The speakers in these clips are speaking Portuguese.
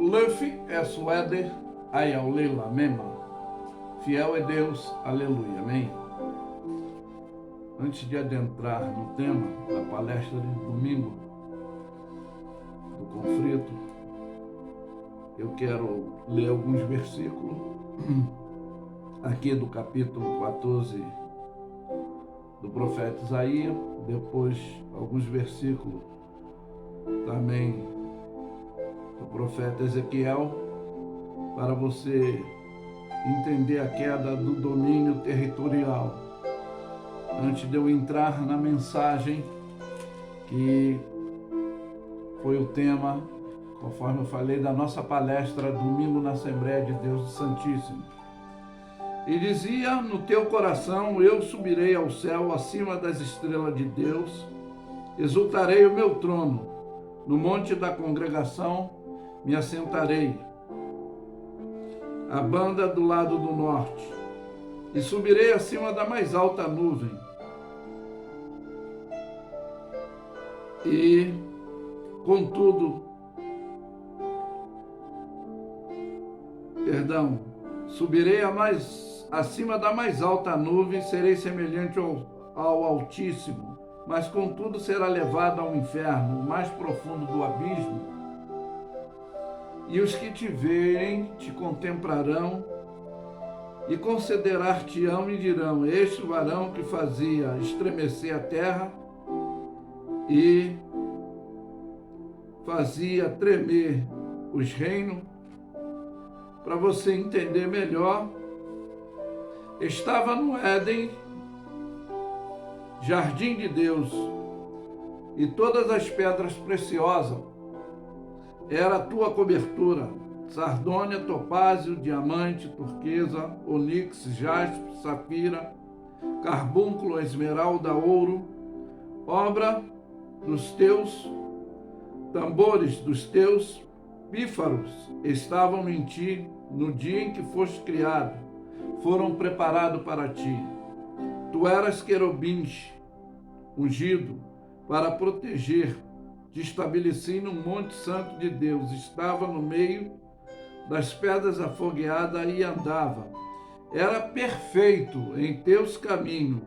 Luffy é Suede, Ayaulila, Mema. Fiel é Deus, aleluia, amém. Antes de adentrar no tema da palestra de domingo, do conflito, eu quero ler alguns versículos aqui do capítulo 14 do profeta Isaías, depois alguns versículos também do profeta Ezequiel, para você entender a queda do domínio territorial. Antes de eu entrar na mensagem, que foi o tema, conforme eu falei, da nossa palestra domingo na Assembleia de Deus do Santíssimo. E dizia: no teu coração eu subirei ao céu acima das estrelas de Deus, exultarei o meu trono, no monte da congregação me assentarei, a banda do lado do norte, e subirei acima da mais alta nuvem. E, contudo, subirei acima da mais alta nuvem, serei semelhante ao Altíssimo, mas contudo será levado ao inferno, o mais profundo do abismo. E os que te verem te contemplarão e considerar-te-ão e dirão: este varão que fazia estremecer a terra e fazia tremer os reinos. Para você entender melhor, estava no Éden, jardim de Deus, e todas as pedras preciosas era a tua cobertura: sardônia, topázio, diamante, turquesa, onix, jaspe, safira, carbúnculo, esmeralda, ouro, obra dos teus tambores, dos teus pífaros estavam em ti no dia em que foste criado, foram preparados para ti. Tu eras querubins, ungido, para proteger. Te estabeleci no monte santo de Deus, estava no meio das pedras afogueadas e andava. Era perfeito em teus caminhos,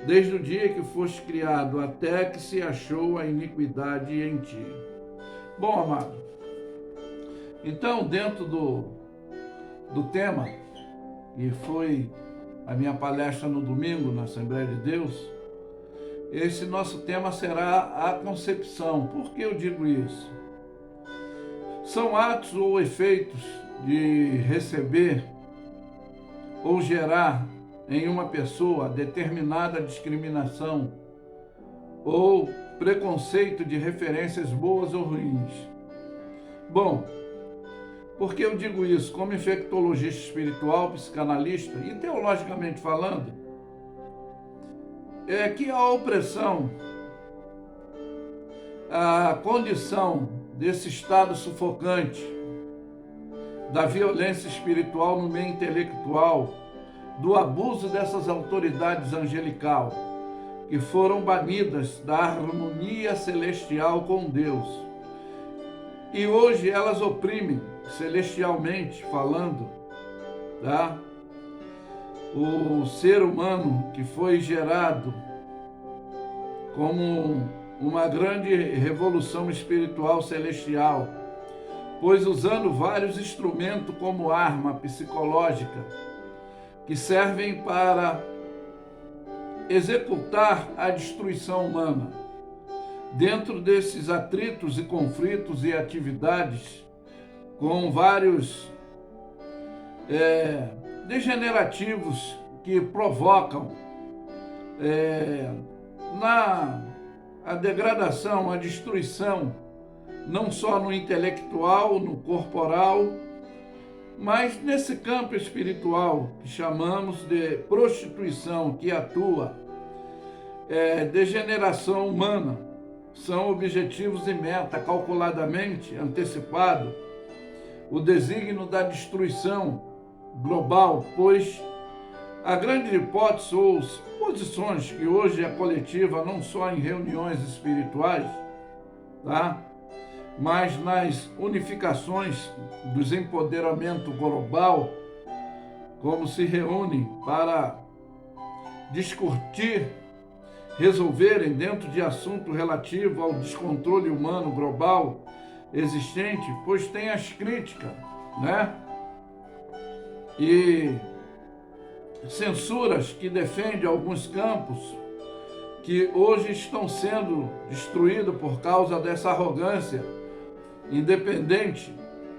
desde o dia que foste criado, até que se achou a iniquidade em ti. Bom, amado, então, dentro do tema, que foi a minha palestra no domingo na Assembleia de Deus, esse nosso tema será a concepção. Por que eu digo isso? São atos ou efeitos de receber ou gerar em uma pessoa determinada discriminação ou preconceito de referências boas ou ruins. Bom, por que eu digo isso? Como infectologista espiritual, psicanalista e teologicamente falando, é que a opressão, a condição desse estado sufocante, da violência espiritual no meio intelectual, do abuso dessas autoridades angelical, que foram banidas da harmonia celestial com Deus. E hoje elas oprimem, celestialmente falando, tá? O ser humano que foi gerado como uma grande revolução espiritual celestial, pois usando vários instrumentos como arma psicológica, que servem para executar a destruição humana. Dentro desses atritos e conflitos e atividades com vários degenerativos que provocam a degradação, a destruição, não só no intelectual, no corporal, mas nesse campo espiritual que chamamos de prostituição, que atua, degeneração humana, são objetivos e meta calculadamente antecipado, o desígnio da destruição global, pois a grande hipótese ou posições que hoje é coletiva, não só em reuniões espirituais, tá? mas nas unificações dos empoderamento global, como se reúnem para discutir, resolverem dentro de assunto relativo ao descontrole humano global existente, pois tem as críticas, né? E censuras que defendem alguns campos que hoje estão sendo destruídos por causa dessa arrogância independente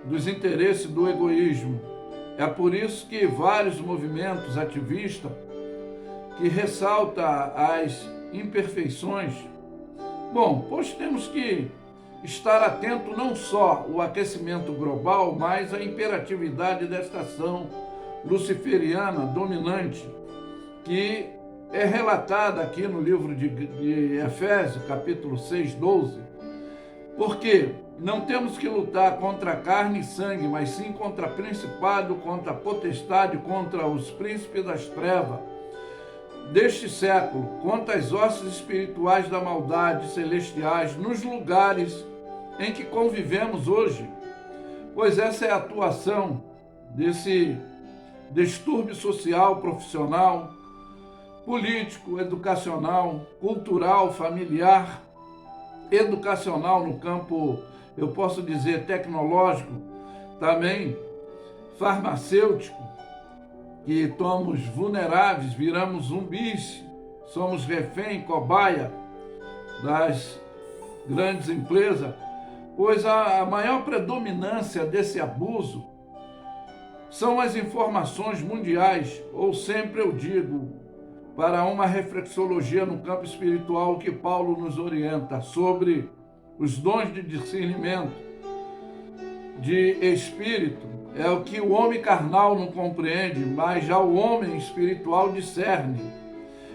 dos interesses do egoísmo. É por isso que vários movimentos ativistas que ressaltam as imperfeições, pois temos que estar atento não só ao aquecimento global, mas à imperatividade desta ação luciferiana dominante, que é relatada aqui no livro de Efésios, capítulo 6, 12, porque não temos que lutar contra carne e sangue, mas sim contra principado, contra potestade, contra os príncipes das trevas deste século, contra as hostes espirituais da maldade celestiais nos lugares em que convivemos hoje, pois essa é a atuação desse distúrbio social, profissional, político, educacional, cultural, familiar, educacional no campo, eu posso dizer, tecnológico, também farmacêutico, que estamos vulneráveis, viramos zumbis, somos refém, cobaia das grandes empresas, pois a maior predominância desse abuso são as informações mundiais, ou sempre eu digo, para uma reflexologia no campo espiritual que Paulo nos orienta sobre os dons de discernimento de espírito, é o que o homem carnal não compreende, mas já o homem espiritual discerne.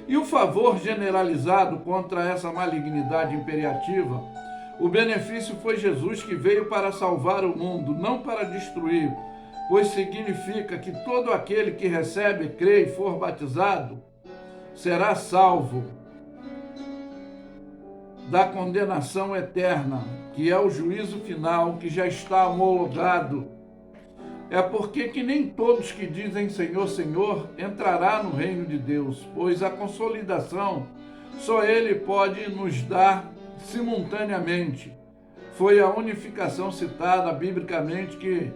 E o favor generalizado contra essa malignidade imperativa, o benefício foi Jesus que veio para salvar o mundo, não para destruir, pois significa que todo aquele que recebe, crê e for batizado, será salvo da condenação eterna, que é o juízo final, que já está homologado. É porque que nem todos que dizem Senhor, Senhor, entrará no reino de Deus, pois a consolidação só Ele pode nos dar simultaneamente. Foi a unificação citada biblicamente que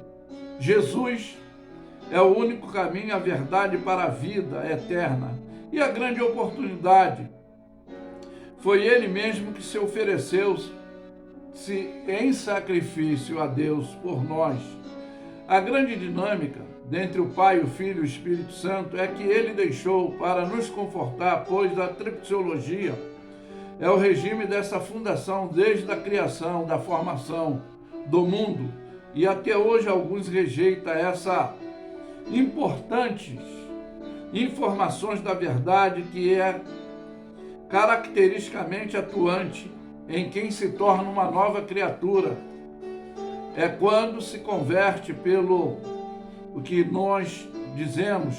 Jesus é o único caminho, a verdade para a vida eterna. E a grande oportunidade foi Ele mesmo que se ofereceu-se em sacrifício a Deus por nós. A grande dinâmica dentre o Pai, o Filho e o Espírito Santo é que Ele deixou para nos confortar, pois a triptologia é o regime dessa fundação desde a criação, da formação do mundo. E até hoje alguns rejeitam essa importantes informações da verdade que é caracteristicamente atuante em quem se torna uma nova criatura. É quando se converte pelo o que nós dizemos,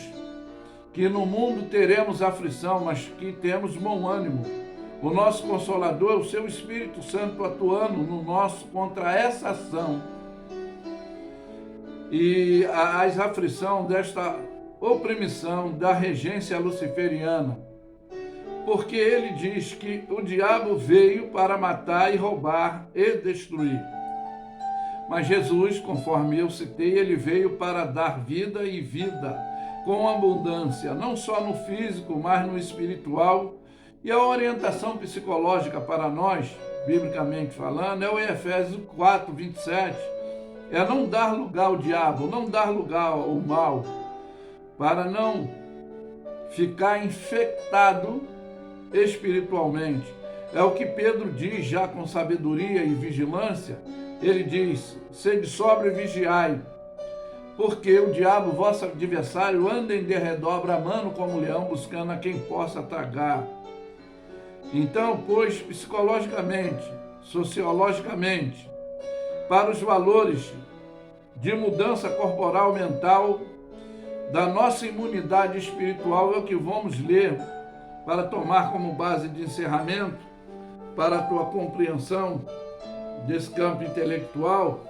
que no mundo teremos aflição, mas que temos bom ânimo. O nosso Consolador é o seu Espírito Santo atuando no nosso contra essa ação e as aflições desta oprimição da regência luciferiana. Porque ele diz que o diabo veio para matar e roubar e destruir. Mas Jesus, conforme eu citei, ele veio para dar vida e vida com abundância, não só no físico, mas no espiritual. E a orientação psicológica para nós, biblicamente falando, é o Efésios 4, 27. É não dar lugar ao diabo, não dar lugar ao mal, para não ficar infectado espiritualmente. É o que Pedro diz já com sabedoria e vigilância. Ele diz, sede sóbrio e vigiai, porque o diabo, vosso adversário, anda em derredor, bramando como leão, buscando a quem possa tragar. Então, pois, psicologicamente, sociologicamente, para os valores de mudança corporal, mental, da nossa imunidade espiritual, é o que vamos ler para tomar como base de encerramento, para a tua compreensão, desse campo intelectual,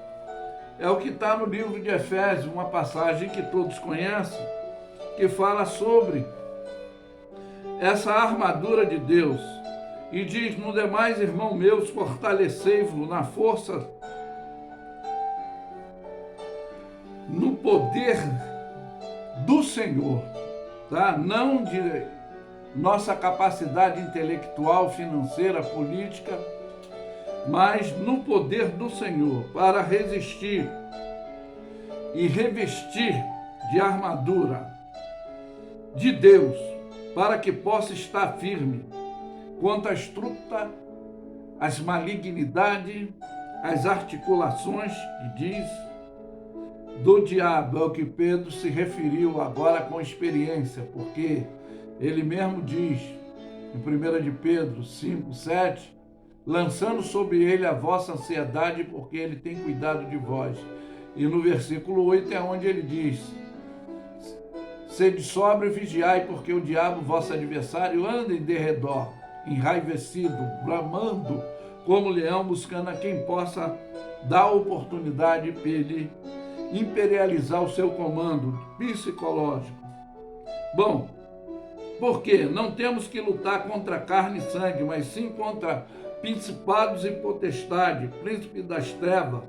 é o que está no livro de Efésios, uma passagem que todos conhecem, que fala sobre essa armadura de Deus. E diz: no demais, irmão meus, fortalecei-vos na força, no poder do Senhor, tá? Não de nossa capacidade intelectual, financeira, política, mas no poder do Senhor, para resistir e revestir de armadura de Deus, para que possa estar firme contra a astuta, as malignidades, as articulações, que diz, do diabo. É o que Pedro se referiu agora com experiência, porque ele mesmo diz, em 1 de Pedro 5, 7, lançando sobre ele a vossa ansiedade, porque ele tem cuidado de vós. E no versículo 8 é onde ele diz: sede sóbrio e vigiai, porque o diabo, vosso adversário, anda em derredor, enraivecido, bramando, como leão, buscando a quem possa dar oportunidade para ele imperializar o seu comando psicológico. Bom, porque não temos que lutar contra carne e sangue, mas sim contra principados e potestades, príncipe das trevas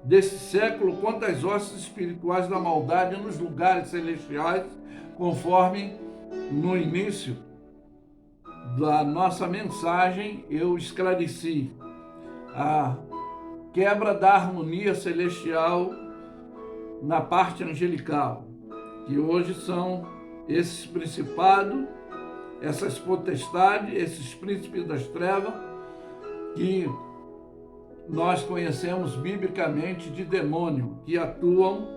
desse século, contra as hostes espirituais da maldade nos lugares celestiais, conforme no início da nossa mensagem eu esclareci a quebra da harmonia celestial na parte angelical, que hoje são esses principados, essas potestades, esses príncipes das trevas, que nós conhecemos biblicamente de demônio, que atuam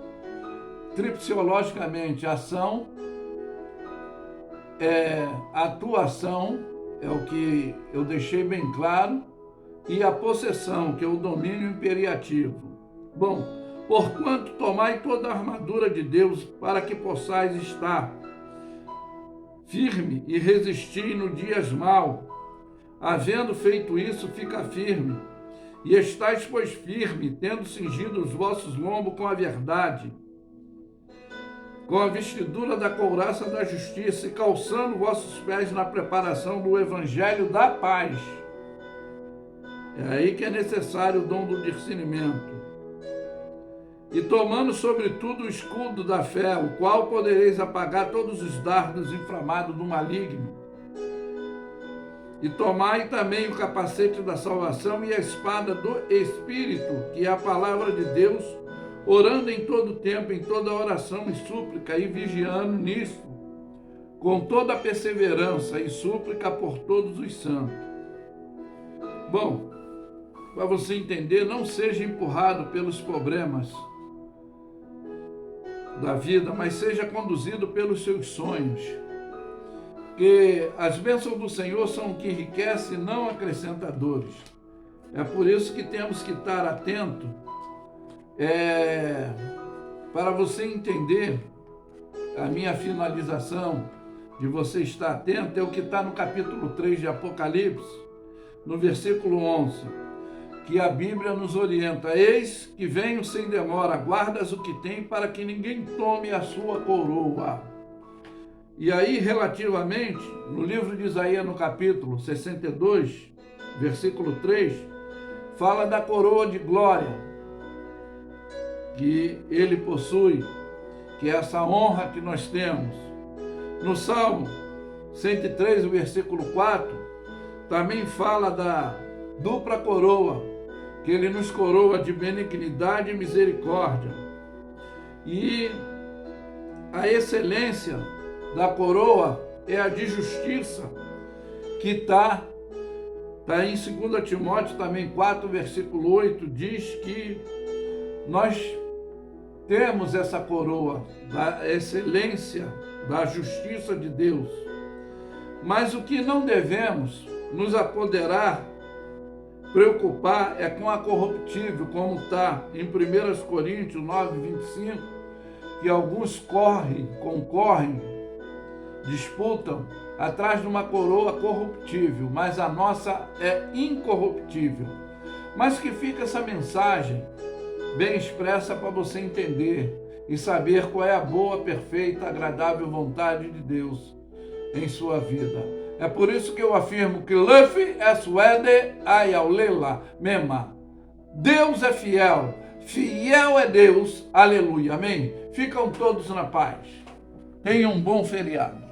tripsiologicamente. Atuação é o que eu deixei bem claro, e a possessão, que é o domínio imperiativo. Bom, porquanto tomai toda a armadura de Deus, para que possais estar firme e resistir no dias mau. Havendo feito isso, fica firme, e estáis, pois, firme, tendo cingido os vossos lombos com a verdade, com a vestidura da couraça da justiça, e calçando vossos pés na preparação do evangelho da paz. É aí que é necessário o dom do discernimento. E tomando sobretudo o escudo da fé, o qual podereis apagar todos os dardos inflamados do maligno. E tomai também o capacete da salvação e a espada do Espírito, que é a palavra de Deus, orando em todo tempo, em toda oração e súplica, e vigiando nisso, com toda perseverança e súplica por todos os santos. Bom, para você entender, não seja empurrado pelos problemas da vida, mas seja conduzido pelos seus sonhos. Porque as bênçãos do Senhor são o que enriquece, não acrescentadores. É por isso que temos que estar atento, para você entender. A minha finalização de você estar atento é o que está no capítulo 3 de Apocalipse, no versículo 11, que a Bíblia nos orienta: eis que venho sem demora, guardas o que tem, para que ninguém tome a sua coroa. E aí, relativamente, no livro de Isaías, no capítulo 62, versículo 3, fala da coroa de glória que ele possui, que é essa honra que nós temos. No Salmo 103, versículo 4, também fala da dupla coroa, que ele nos coroa de benignidade e misericórdia. E a excelência da coroa é a de justiça, que está em 2 Timóteo também 4, versículo 8, diz que nós temos essa coroa da excelência, da justiça de Deus. Mas o que não devemos nos apoderar, preocupar, é com a corruptível, como está em 1 Coríntios 9, 25, que alguns concorrem, disputam atrás de uma coroa corruptível, mas a nossa é incorruptível. mas que fica essa mensagem bem expressa para você entender e saber qual é a boa, perfeita, agradável vontade de Deus em sua vida. É por isso que eu afirmo que Luffy é suede ayaulela mema. Deus é fiel, fiel é Deus, aleluia, amém? Ficam todos na paz. Tenham um bom feriado.